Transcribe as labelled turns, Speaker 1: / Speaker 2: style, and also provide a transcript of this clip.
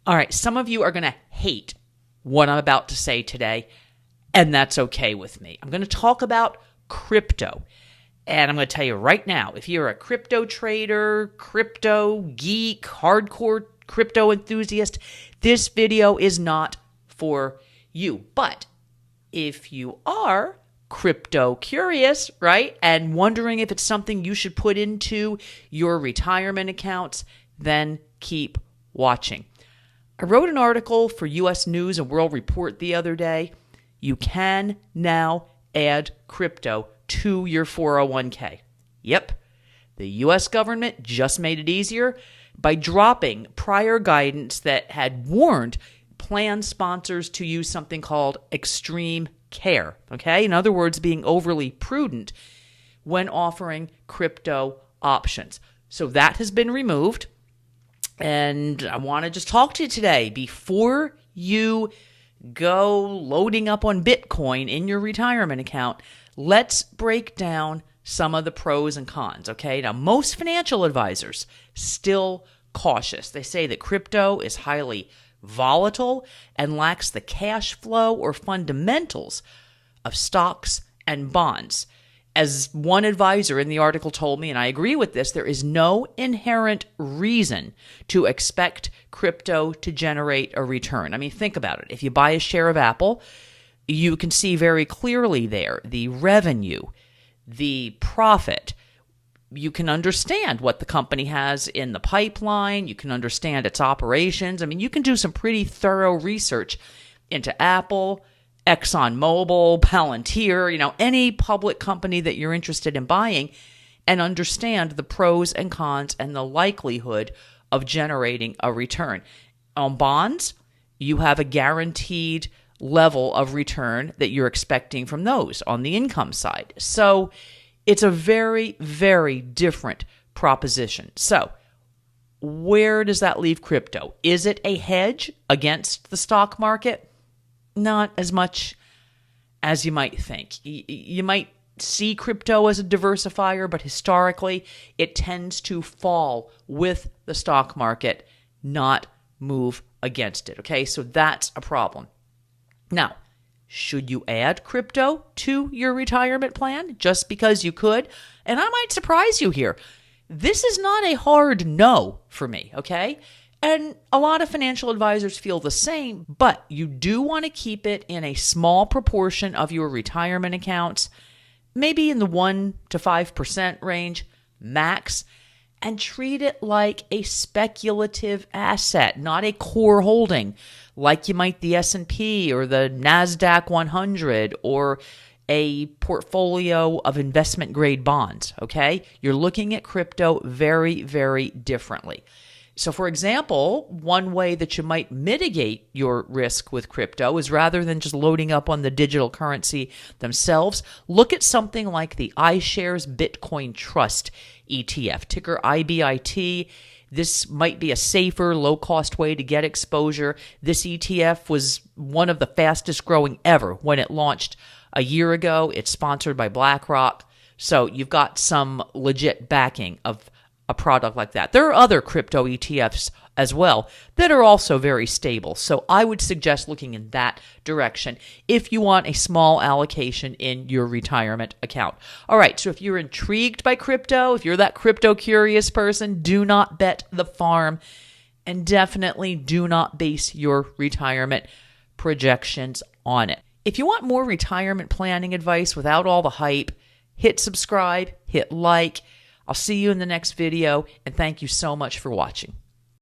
Speaker 1: All right, some of you are going to hate what I'm about to say today, and that's okay with me. I'm going to talk about crypto. And I'm going to tell you right now, if you're a crypto trader, crypto geek, hardcore crypto enthusiast, this video is not for you. But if you are crypto curious, right, and wondering if it's something you should put into your retirement accounts, then keep watching. I wrote an article for U.S. News and World Report the other day. You can now add crypto to your 401k. Yep, the U.S. government just made it easier by dropping prior guidance that had warned plan sponsors to use something called extreme care, okay? In other words, being overly prudent when offering crypto options. So that has been removed. And I want to just talk to you today before you go loading up on Bitcoin in your retirement account. Let's break down some of the pros and cons, okay? Now, most financial advisors still cautious. They say that crypto is highly volatile and lacks the cash flow or fundamentals of stocks and bonds. As one advisor in the article told me, and I agree with this, there is no inherent reason to expect crypto to generate a return. I mean, think about it. If you buy a share of Apple, you can see very clearly there the revenue, the profit. You can understand what the company has in the pipeline. You can understand its operations. I mean, you can do some pretty thorough research into Apple, ExxonMobil, Palantir, any public company that you're interested in buying, and understand the pros and cons and the likelihood of generating a return. On bonds, you have a guaranteed level of return that you're expecting from those on the income side. So it's a very, very different proposition. So where does that leave crypto? Is it a hedge against the stock market? Not as much as you might think. You might see crypto as a diversifier, but historically it tends to fall with the stock market, not move against it. Okay, so that's a problem. Now, should you add crypto to your retirement plan just because you could? And I might surprise you here. This is not a hard no for me, okay? And a lot of financial advisors feel the same, but you do want to keep it in a small proportion of your retirement accounts, maybe in the 1 to 5% range max, and treat it like a speculative asset, not a core holding, like you might the S&P or the NASDAQ 100 or a portfolio of investment-grade bonds, okay? You're looking at crypto very, very differently. So, for example, one way that you might mitigate your risk with crypto is rather than just loading up on the digital currency themselves, look at something like the iShares Bitcoin Trust ETF, ticker IBIT. This might be a safer, low-cost way to get exposure. This ETF was one of the fastest growing ever when it launched a year ago. It's sponsored by BlackRock. So you've got some legit backing of a product like that. There are other crypto ETFs as well that are also very stable. So I would suggest looking in that direction if you want a small allocation in your retirement account. All right, so if you're intrigued by crypto, if you're that crypto curious person, do not bet the farm and definitely do not base your retirement projections on it. If you want more retirement planning advice without all the hype, hit subscribe, hit like. I'll see you in the next video, and thank you so much for watching.